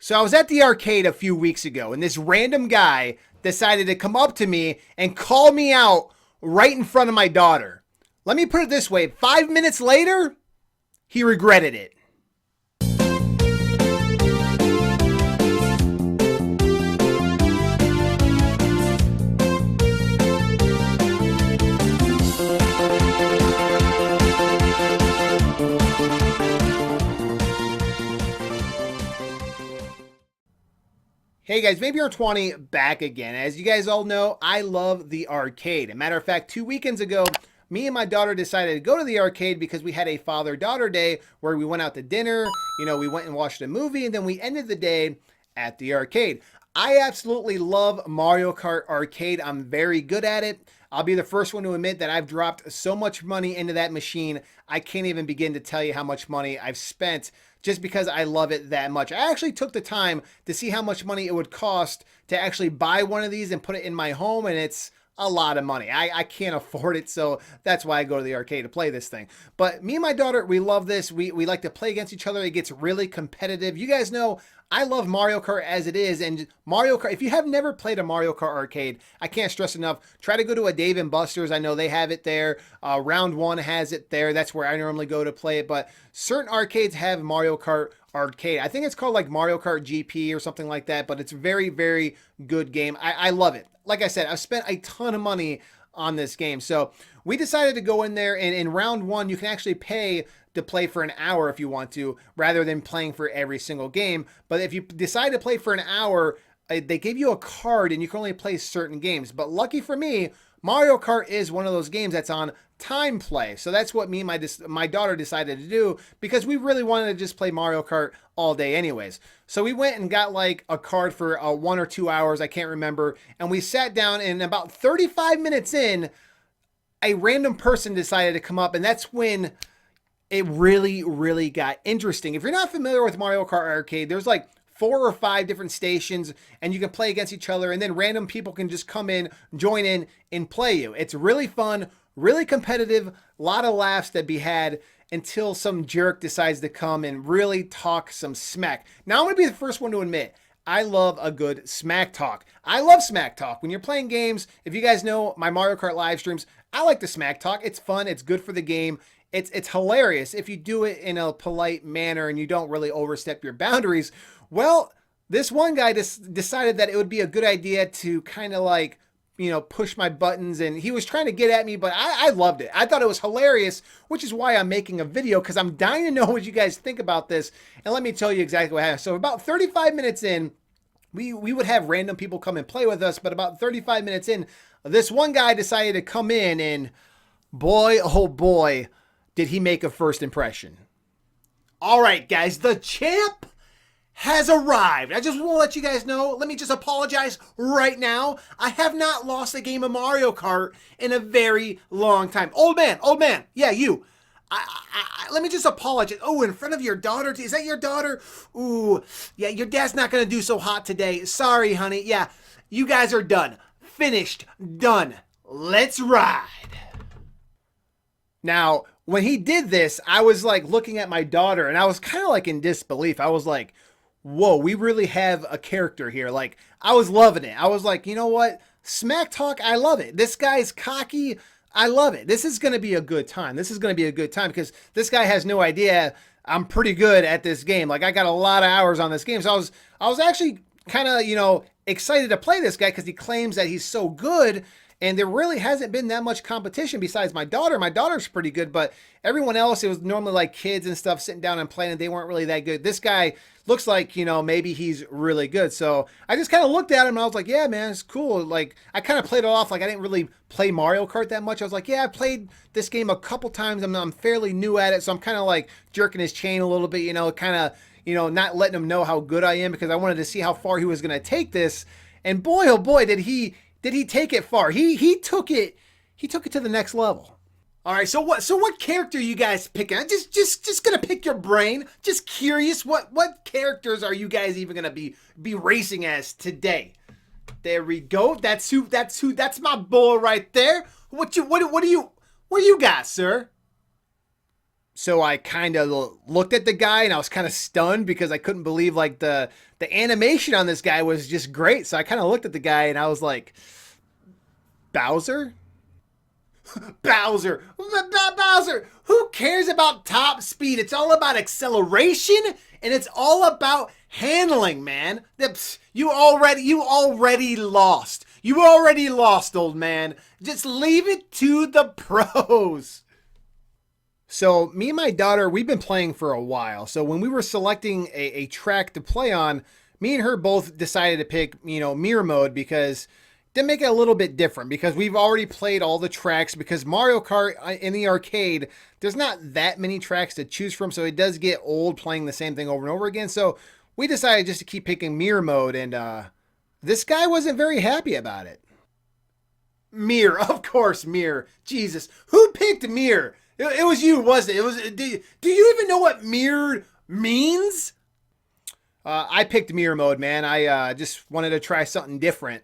So I was at the arcade a few weeks ago, and this random guy decided to come up to me and call me out right in front of my daughter. Let me put it this way, 5 minutes later, he regretted it. Hey guys, maybe you're 20 back again. As you guys all know, I love the arcade. As a matter of fact, 2 weekends ago, me and my daughter decided to go to the arcade because we had a father-daughter day where we went out to dinner, we went and watched a movie, and then we ended the day at the arcade. I absolutely love Mario Kart Arcade. I'm very good at it. I'll be the first one to admit that I've dropped so much money into that machine, I can't even begin to tell you how much money I've spent just because I love it that much. I actually took the time to see how much money it would cost to actually buy one of these and put it in my home, and it's a lot of money. I can't afford it, so that's why I go to the arcade to play this thing. But me and my daughter, we love this. We like to play against each other. It gets really competitive. You guys know I love Mario Kart as it is, and Mario Kart, if you have never played a Mario Kart arcade, I can't stress enough, try to go to a Dave & Buster's. I know they have it there. Round One has it there. That's where I normally go to play it, but certain arcades have Mario Kart Arcade. I think it's called like Mario Kart GP or something like that, but it's a very, very good game. I love it. Like I said, I've spent a ton of money on this game. So we decided to go in there, and in round one, you can actually pay to play for an hour if you want to, rather than playing for every single game. But if you decide to play for an hour, they give you a card and you can only play certain games. But lucky for me, Mario Kart is one of those games that's on time play. So that's what me and my daughter decided to do, because we really wanted to just play Mario Kart all day anyways. So we went and got like a card for 1 or 2 hours, I can't remember. And we sat down, and about 35 minutes in, a random person decided to come up, and that's when it really, really got interesting. If you're not familiar with Mario Kart Arcade, there's like 4 or 5 different stations, and you can play against each other, and then random people can just come in, join in, and play you. It's really fun, really competitive, a lot of laughs that be had until some jerk decides to come and really talk some smack. Now, I'm going to be the first one to admit, I love a good smack talk. I love smack talk. When you're playing games, if you guys know my Mario Kart live streams, I like the smack talk. It's fun. It's good for the game. It's hilarious if you do it in a polite manner and you don't really overstep your boundaries. Well, this one guy decided that it would be a good idea to kind of like, push my buttons, and he was trying to get at me, but I loved it. I thought it was hilarious, which is why I'm making a video, because I'm dying to know what you guys think about this. And let me tell you exactly what happened. So about 35 minutes in, we would have random people come and play with us, but about 35 minutes in, this one guy decided to come in, and boy, oh boy, did he make a first impression. All right, guys, the champ has arrived. I just want to let you guys know, let me just apologize right now. I have not lost a game of Mario Kart in a very long time. Old man, yeah, you. Let me just apologize. Oh, in front of your daughter? Is that your daughter? Ooh, yeah, your dad's not going to do so hot today. Sorry, honey. Yeah, you guys are done. Finished. Done. Let's ride. Now, when he did this, I was like looking at my daughter, and I was kind of like in disbelief. I was like, whoa, we really have a character here. Like, I was loving it. I was like, you know what? Smack talk, I love it. This guy's cocky. I love it. This is going to be a good time. This is going to be a good time because this guy has no idea I'm pretty good at this game. Like, I got a lot of hours on this game. So I was actually kind of, excited to play this guy because he claims that he's so good. And there really hasn't been that much competition besides my daughter. My daughter's pretty good, but everyone else, it was normally like kids and stuff sitting down and playing, and they weren't really that good. This guy looks like, maybe he's really good. So I just kind of looked at him and I was like, yeah, man, it's cool. Like, I kind of played it off like I didn't really play Mario Kart that much. I was like, yeah, I played this game a couple times. I'm fairly new at it. So I'm kind of like jerking his chain a little bit, kind of, not letting him know how good I am, because I wanted to see how far he was going to take this. And boy, oh boy, did he take it far. He took it to the next level. All right, so what character are you guys picking? I'm just gonna pick your brain. Just curious, what characters are you guys even gonna be racing as today? There we go. That's my boy right there. What do you got, sir? So I kind of looked at the guy and I was kind of stunned because I couldn't believe like the animation on this guy was just great. So I kind of looked at the guy and I was like, Bowser? Bowser. Bowser. Who cares about top speed? It's all about acceleration and it's all about handling, man. You already lost. You already lost, old man. Just leave it to the pros. So me and my daughter, we've been playing for a while. So when we were selecting a track to play on, me and her both decided to pick, mirror mode because to make it a little bit different because we've already played all the tracks because Mario Kart in the arcade, there's not that many tracks to choose from. So it does get old playing the same thing over and over again. So we decided just to keep picking mirror mode and this guy wasn't very happy about it. Mirror, of course, mirror. Jesus, who picked mirror? It was you, wasn't it? It was. Do you even know what mirror means? I picked mirror mode, man. I just wanted to try something different.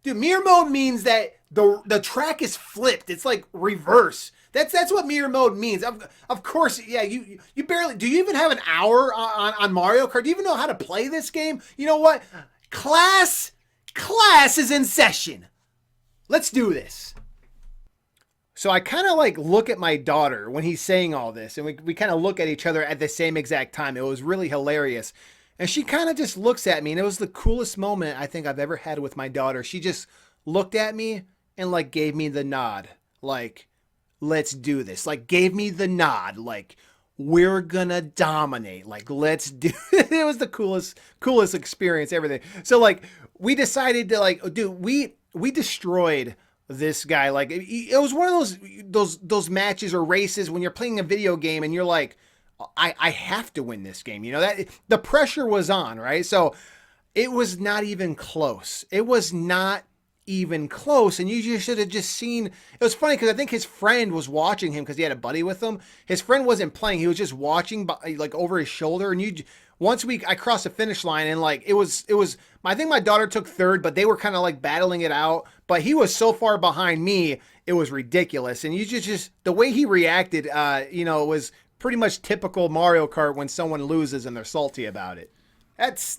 Dude, mirror mode means that the track is flipped. It's like reverse. That's what mirror mode means. Of course, yeah. You barely. Do you even have an hour on Mario Kart? Do you even know how to play this game? You know what? Class is in session. Let's do this. So I kind of like look at my daughter when he's saying all this, and we kind of look at each other at the same exact time. It was really hilarious. And she kind of just looks at me, and it was the coolest moment I think I've ever had with my daughter. She just looked at me and like gave me the nod, like, let's do this. Like gave me the nod, like, we're gonna dominate. Like, let's do it. It was the coolest experience, everything. So like we decided to like, dude, we destroyed this guy. Like it was one of those matches or races when you're playing a video game and you're like, I have to win this game. That the pressure was on, right? So it was not even close. It was not even close. And you should have just seen. It was funny because I think his friend was watching him because he had a buddy with him. His friend wasn't playing. He was just watching like over his shoulder. And I crossed the finish line and like it was. I think my daughter took third, but they were kind of like battling it out. But he was so far behind me, it was ridiculous. And you just the way he reacted, it was pretty much typical Mario Kart when someone loses and they're salty about it. That's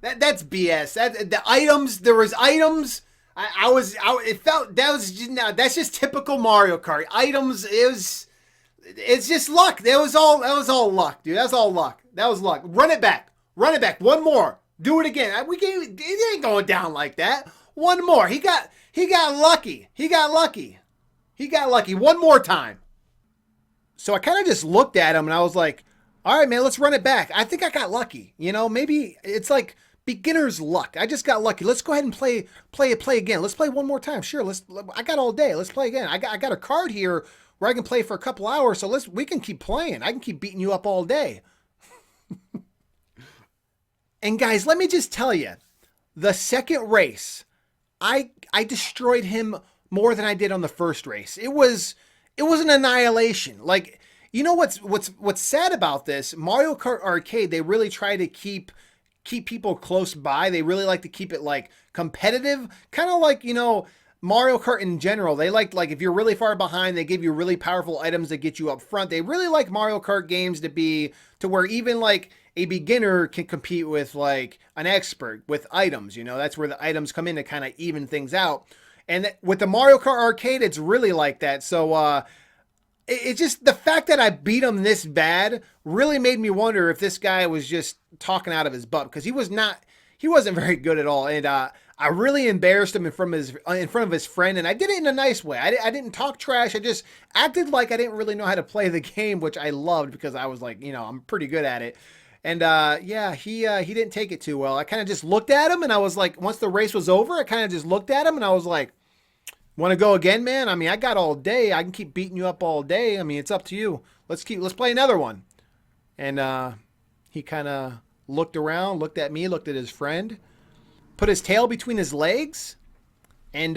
BS. The items, there was items. It felt that's just typical Mario Kart. Items it's just luck. That was all luck, dude. That's all luck. That was luck. Run it back. One more. Do it again. It ain't going down like that. One more. He got lucky. He got lucky. One more time. So I kind of just looked at him and I was like, all right, man, let's run it back. I think I got lucky. Maybe it's like beginner's luck. I just got lucky. Let's go ahead and play again. Let's play one more time. Sure. I got all day. Let's play again. I got a card here where I can play for a couple hours. So we can keep playing. I can keep beating you up all day. And guys, let me just tell you, the second race, I destroyed him more than I did on the first race. It was an annihilation. Like, what's sad about this, Mario Kart Arcade, they really try to keep people close by. They really like to keep it like competitive, kind of like, Mario Kart in general. They like if you're really far behind, they give you really powerful items that get you up front. They really like Mario Kart games to where even like a beginner can compete with like an expert with items. That's where the items come in to kind of even things out. And with the Mario Kart Arcade, it's really like that. So it's just the fact that I beat him this bad really made me wonder if this guy was just talking out of his butt, because he wasn't very good at all. And I really embarrassed him in front of his friend, and I did it in a nice way. I didn't talk trash. I just acted like I didn't really know how to play the game, which I loved because I was like, I'm pretty good at it. And he didn't take it too well. I kind of just looked at him and I was like, once the race was over, I kind of just looked at him and I was like, want to go again, man? I mean, I got all day. I can keep beating you up all day. I mean, it's up to you. Let's play another one. And he kind of looked around, looked at me, looked at his friend, put his tail between his legs, and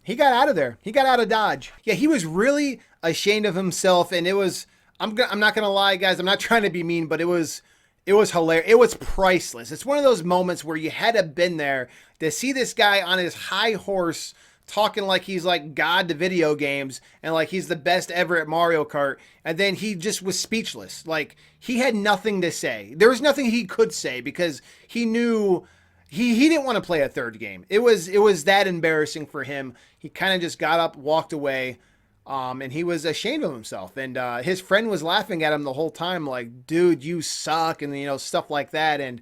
he got out of there. He got out of Dodge. Yeah, he was really ashamed of himself, and it was, I'm not going to lie, guys. I'm not trying to be mean, but it was hilarious. It was priceless. It's one of those moments where you had to have been there to see this guy on his high horse talking like he's like God to video games and like he's the best ever at Mario Kart. And then he just was speechless. Like he had nothing to say. There was nothing he could say because he knew he didn't want to play a third game. It was that embarrassing for him. He kind of just got up, walked away. And he was ashamed of himself. And his friend was laughing at him the whole time, like, dude, you suck, and, you know, stuff like that. And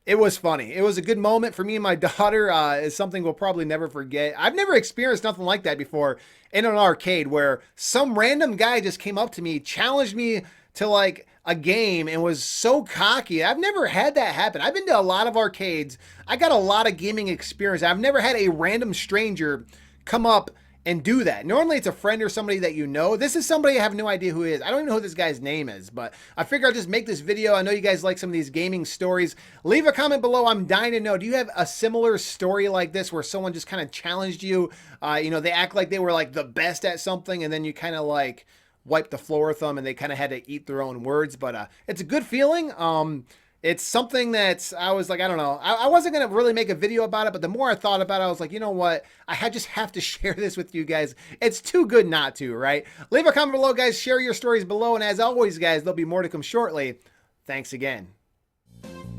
it was funny. It was a good moment for me and my daughter. It's something we'll probably never forget. I've never experienced nothing like that before in an arcade where some random guy just came up to me, challenged me to like a game and was so cocky. I've never had that happen. I've been to a lot of arcades. I got a lot of gaming experience. I've never had a random stranger come up and do that. Normally it's a friend or somebody that you know. This is somebody I have no idea who he is. I don't even know who this guy's name is, but I figure I'll just make this video. I know you guys like some of these gaming stories. Leave a comment below. I'm dying to know, do you have a similar story like this where someone just kind of challenged you? You know, they act like they were like the best at something and then you kind of like wipe the floor with them and they kind of had to eat their own words, but it's a good feeling. It's something that I was like, I don't know. I wasn't going to really make a video about it, but the more I thought about it, I was like, you know what? Just have to share this with you guys. It's too good not to, right? Leave a comment below, guys. Share your stories below. And as always, guys, there'll be more to come shortly. Thanks again.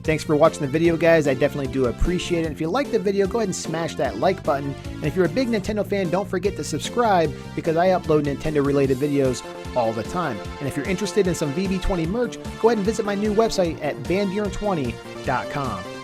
Thanks for watching the video, guys. I definitely do appreciate it. If you liked the video, go ahead and smash that like button. And if you're a big Nintendo fan, don't forget to subscribe because I upload Nintendo-related videos all the time. And if you're interested in some VB20 merch, go ahead and visit my new website at VanBuren20.com.